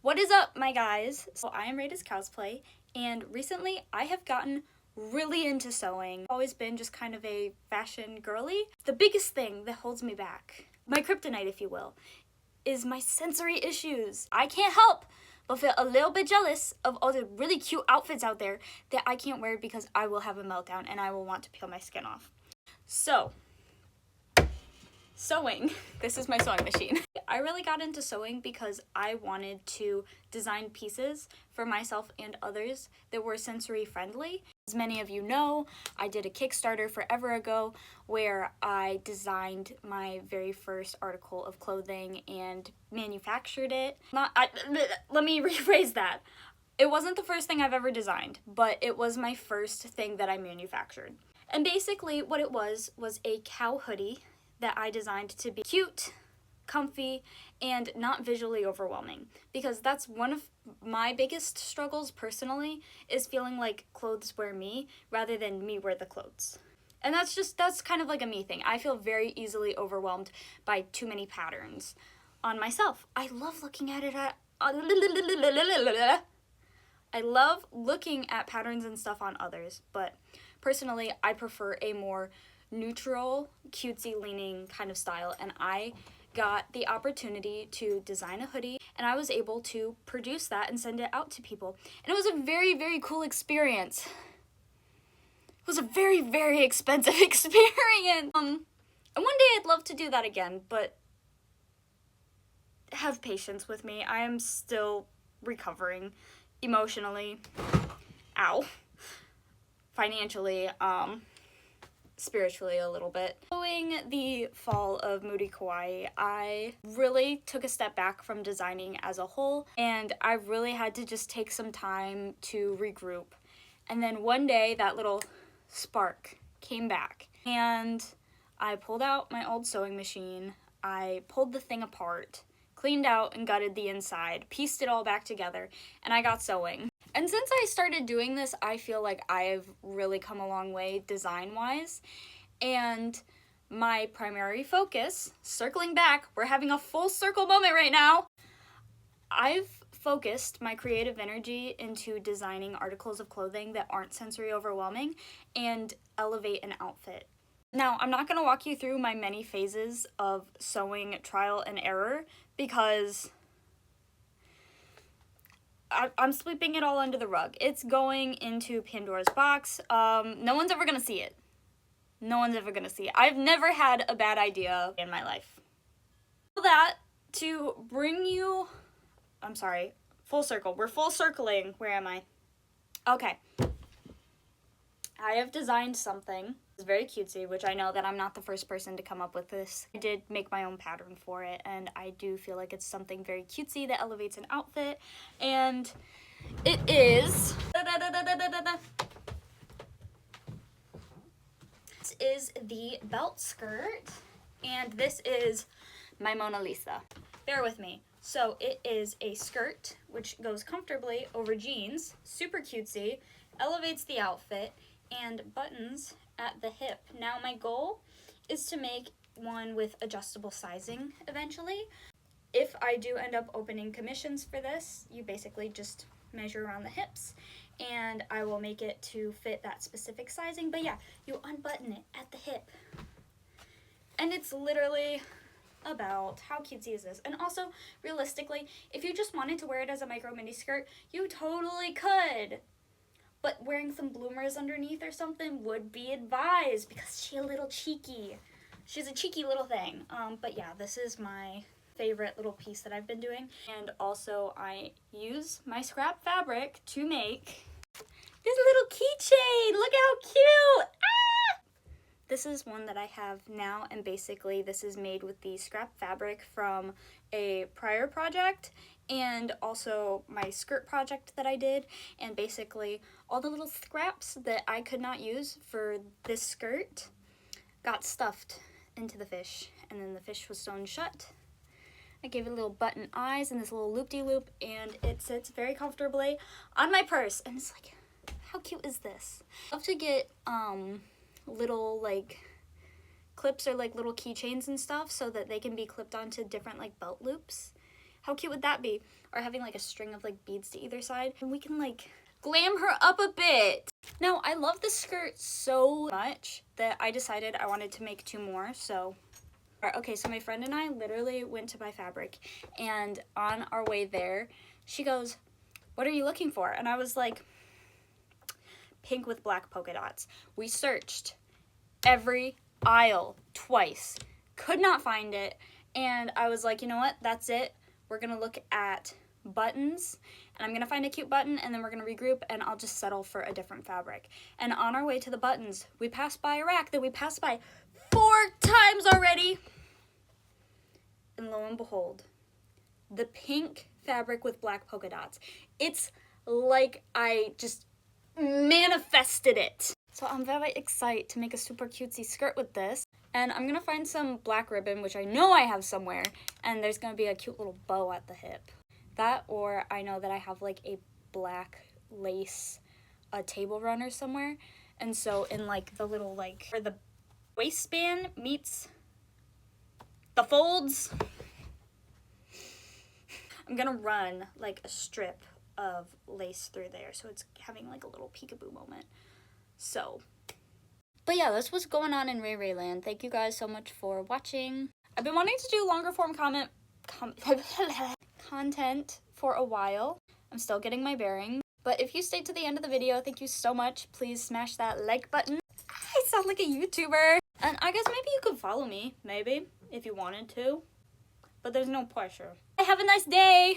What is up, my guys? So I am Rada's Cosplay, and recently I have gotten really into sewing. I've always been just kind of a fashion girly. The biggest thing that holds me back, my kryptonite if you will, is my sensory issues. I can't help but feel a little bit jealous of all the really cute outfits out there that I can't wear because I will have a meltdown and I will want to peel my skin off. So, sewing. This is my sewing machine. I really got into sewing because I wanted to design pieces for myself and others that were sensory friendly. As many of you know, I did a Kickstarter forever ago where I designed my very first article of clothing and manufactured it. Let me rephrase that. It wasn't the first thing I've ever designed, but it was my first thing that I manufactured. And basically what it was a cow hoodie that I designed to be cute, comfy, and not visually overwhelming. Because that's one of my biggest struggles personally, is feeling like clothes wear me rather than me wear the clothes. And that's kind of like a me thing. I feel very easily overwhelmed by too many patterns on myself. I love looking at patterns and stuff on others, but personally I prefer a more neutral, cutesy leaning kind of style, and I got the opportunity to design a hoodie and I was able to produce that and send it out to people. And it was a very, very cool experience. It was a very, very expensive experience. And one day I'd love to do that again, but have patience with me. I am still recovering emotionally, financially, spiritually a little bit. Following the fall of Moody Kawaii, I really took a step back from designing as a whole, and I really had to just take some time to regroup. And then one day that little spark came back, and I pulled out my old sewing machine, I pulled the thing apart, cleaned out and gutted the inside, pieced it all back together, and I got sewing. And since I started doing this, I feel like I've really come a long way design-wise. And my primary focus, circling back, we're having a full circle moment right now. I've focused my creative energy into designing articles of clothing that aren't sensory overwhelming and elevate an outfit. Now, I'm not going to walk you through my many phases of sewing trial and error because I'm sweeping it all under the rug. It's going into Pandora's box. No one's ever gonna see it. No one's ever gonna see it. I've never had a bad idea in my life. All that to bring you, I'm sorry, full circle. We're full circling. Where am I? Okay. I have designed something. It's very cutesy, which I know that I'm not the first person to come up with this. I did make my own pattern for it, and I do feel like it's something very cutesy that elevates an outfit, and it is... This is the belt skirt, and this is my Mona Lisa. Bear with me. So it is a skirt, which goes comfortably over jeans, super cutesy, elevates the outfit, and buttons at the hip. Now my goal is to make one with adjustable sizing eventually. If I do end up opening commissions for this, you basically just measure around the hips and I will make it to fit that specific sizing. But yeah, you unbutton it at the hip. And it's literally about how cutesy is this. And also, realistically, if you just wanted to wear it as a micro mini skirt, you totally could. But wearing some bloomers underneath or something would be advised because she's a little cheeky. She's a cheeky little thing. But yeah, this is my favorite little piece that I've been doing. And also I use my scrap fabric to make this little keychain. Look how cute! Ah! This is one that I have now, and basically this is made with the scrap fabric from a prior project and also my skirt project that I did, and basically all the little scraps that I could not use for this skirt got stuffed into the fish, and then the fish was sewn shut. I gave it little button eyes and this little loop-de-loop, and it sits very comfortably on my purse, and it's like, how cute is this? I love to get little like clips or like little keychains and stuff so that they can be clipped onto different like belt loops. How cute would that be? Or having like a string of like beads to either side. And we can like glam her up a bit. Now, I love this skirt so much that I decided I wanted to make 2 more, so. Okay, so my friend and I literally went to buy fabric, and on our way there, she goes, "What are you looking for?" And I was like, pink with black polka dots. We searched every aisle twice, could not find it, and I was like, you know what, that's it. We're gonna look at buttons, and I'm gonna find a cute button, and then we're gonna regroup, and I'll just settle for a different fabric. And on our way to the buttons, we passed by a rack that we passed by 4 times already. And lo and behold, the pink fabric with black polka dots. It's like I just manifested it. So I'm very excited to make a super cutesy skirt with this. And I'm gonna find some black ribbon, which I know I have somewhere, and there's gonna be a cute little bow at the hip. That, or I know that I have like a black lace table runner somewhere. And so in like the little like, where the waistband meets the folds, I'm gonna run like a strip of lace through there, so it's having like a little peekaboo moment. So, but yeah, that's what's going on in Ray Ray Land. Thank you guys so much for watching. I've been wanting to do longer form content for a while. I'm still getting my bearings, but if you stayed to the end of the video, thank you so much. Please smash that like button. I sound like a YouTuber. And I guess maybe you could follow me, maybe, if you wanted to. But there's no pressure. Have a nice day!